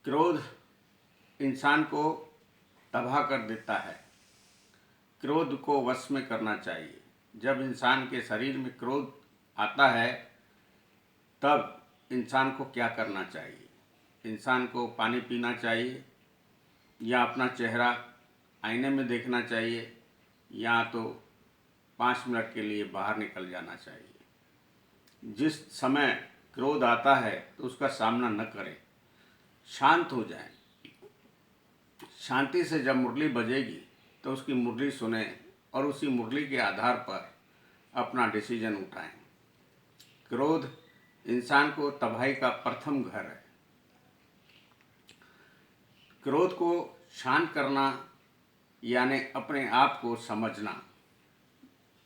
क्रोध इंसान को तबाह कर देता है। क्रोध को वश में करना चाहिए। जब इंसान के शरीर में क्रोध आता है तब इंसान को क्या करना चाहिए? इंसान को पानी पीना चाहिए या अपना चेहरा आईने में देखना चाहिए या तो 5 मिनट के लिए बाहर निकल जाना चाहिए। जिस समय क्रोध आता है तो उसका सामना न करें, शांत हो जाएं। शांति से जब मुरली बजेगी तो उसकी मुरली सुने और उसी मुरली के आधार पर अपना डिसीजन उठाएं। क्रोध इंसान को तबाही का प्रथम घर है। क्रोध को शांत करना यानी अपने आप को समझना।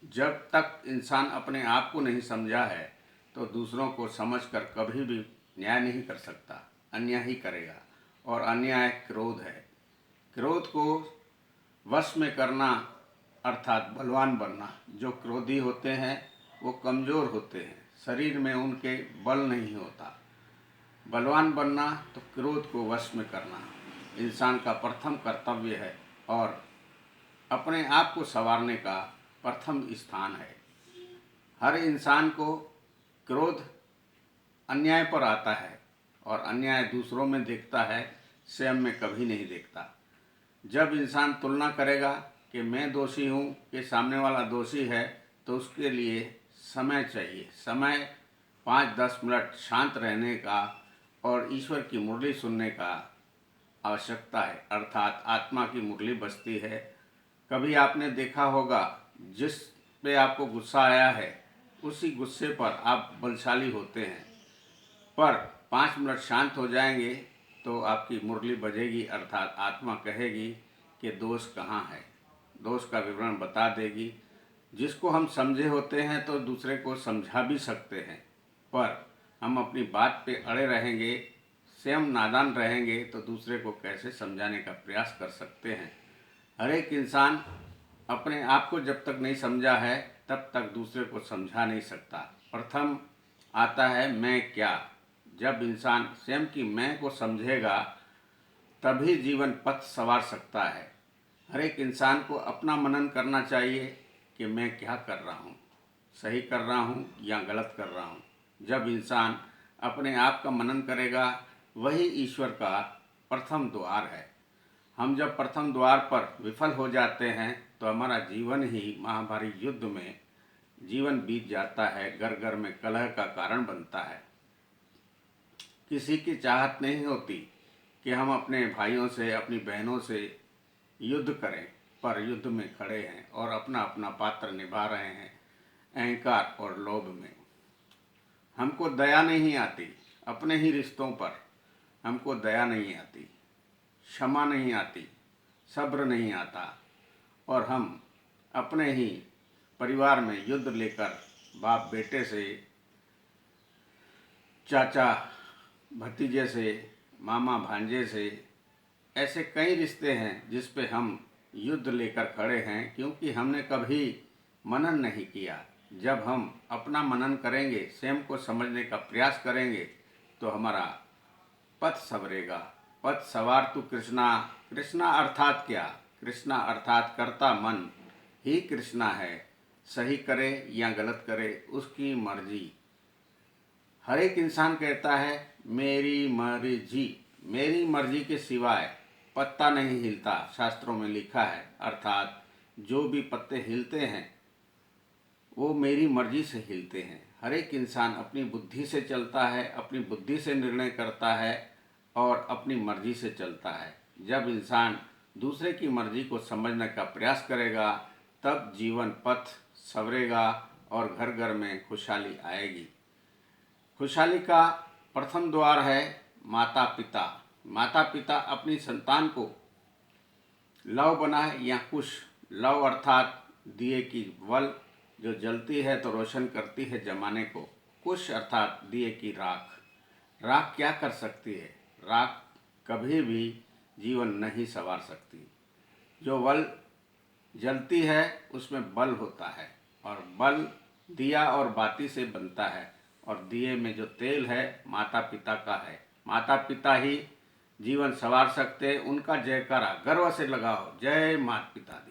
जब तक इंसान अपने आप को नहीं समझा है तो दूसरों को समझकर कभी भी न्याय नहीं कर सकता, अन्याय ही करेगा। और अन्याय क्रोध है। क्रोध को वश में करना अर्थात बलवान बनना। जो क्रोधी होते हैं वो कमज़ोर होते हैं, शरीर में उनके बल नहीं होता। बलवान बनना तो क्रोध को वश में करना इंसान का प्रथम कर्तव्य है और अपने आप को संवारने का प्रथम स्थान है। हर इंसान को क्रोध अन्याय पर आता है और अन्याय दूसरों में देखता है, स्वयं में कभी नहीं देखता। जब इंसान तुलना करेगा कि मैं दोषी हूँ कि सामने वाला दोषी है तो उसके लिए समय चाहिए। समय 5-10 मिनट शांत रहने का और ईश्वर की मुरली सुनने का आवश्यकता है, अर्थात आत्मा की मुरली बजती है। कभी आपने देखा होगा जिस पे आपको गुस्सा आया है उसी गुस्से पर आप बलशाली होते हैं, पर 5 मिनट शांत हो जाएंगे तो आपकी मुरली बजेगी, अर्थात आत्मा कहेगी कि दोष कहाँ है, दोष का विवरण बता देगी। जिसको हम समझे होते हैं तो दूसरे को समझा भी सकते हैं, पर हम अपनी बात पे अड़े रहेंगे, स्वयं नादान रहेंगे तो दूसरे को कैसे समझाने का प्रयास कर सकते हैं। हर एक इंसान अपने आप को जब तक नहीं समझा है तब तक दूसरे को समझा नहीं सकता। प्रथम आता है मैं क्या। जब इंसान स्वयं की मैं को समझेगा तभी जीवन पथ संवार सकता है। हर एक इंसान को अपना मनन करना चाहिए कि मैं क्या कर रहा हूँ, सही कर रहा हूँ या गलत कर रहा हूँ। जब इंसान अपने आप का मनन करेगा वही ईश्वर का प्रथम द्वार है। हम जब प्रथम द्वार पर विफल हो जाते हैं तो हमारा जीवन ही महाभारी युद्ध में जीवन बीत जाता है, घर घर में कलह का कारण बनता है। किसी की चाहत नहीं होती कि हम अपने भाइयों से, अपनी बहनों से युद्ध करें, पर युद्ध में खड़े हैं और अपना अपना पात्र निभा रहे हैं अहंकार और लोभ में। हमको दया नहीं आती अपने ही रिश्तों पर, हमको दया नहीं आती, क्षमा नहीं आती, सब्र नहीं आता और हम अपने ही परिवार में युद्ध लेकर बाप बेटे से, चाचा भतीजे से, मामा भांजे से, ऐसे कई रिश्ते हैं जिस पे हम युद्ध लेकर खड़े हैं, क्योंकि हमने कभी मनन नहीं किया। जब हम अपना मनन करेंगे, स्वयं को समझने का प्रयास करेंगे तो हमारा पथ संवरेगा। पथ सवार तू कृष्णा। कृष्णा अर्थात क्या? कृष्णा अर्थात कर्ता मन ही कृष्णा है। सही करे या गलत करे उसकी मर्जी। हर एक इंसान कहता है मेरी मर्जी। मेरी मर्जी के सिवाय पत्ता नहीं हिलता, शास्त्रों में लिखा है। अर्थात जो भी पत्ते हिलते हैं वो मेरी मर्जी से हिलते हैं। हर एक इंसान अपनी बुद्धि से चलता है, अपनी बुद्धि से निर्णय करता है और अपनी मर्जी से चलता है। जब इंसान दूसरे की मर्जी को समझने का प्रयास करेगा तब जीवन पथ संवरेगा और घर घर में खुशहाली आएगी। खुशहाली का प्रथम द्वार है माता पिता। माता पिता अपनी संतान को लव बनाए या कुश। लव अर्थात दिए की वल जो जलती है तो रोशन करती है जमाने को। कुश अर्थात दिए की राख। राख क्या कर सकती है? राख कभी भी जीवन नहीं संवार सकती। जो वल जलती है उसमें बल होता है और बल दिया और बाती से बनता है और दिए में जो तेल है माता पिता का है। माता पिता ही जीवन संवार सकते हैं। उनका जयकारा गर्व से लगाओ। जय माता पिता दी।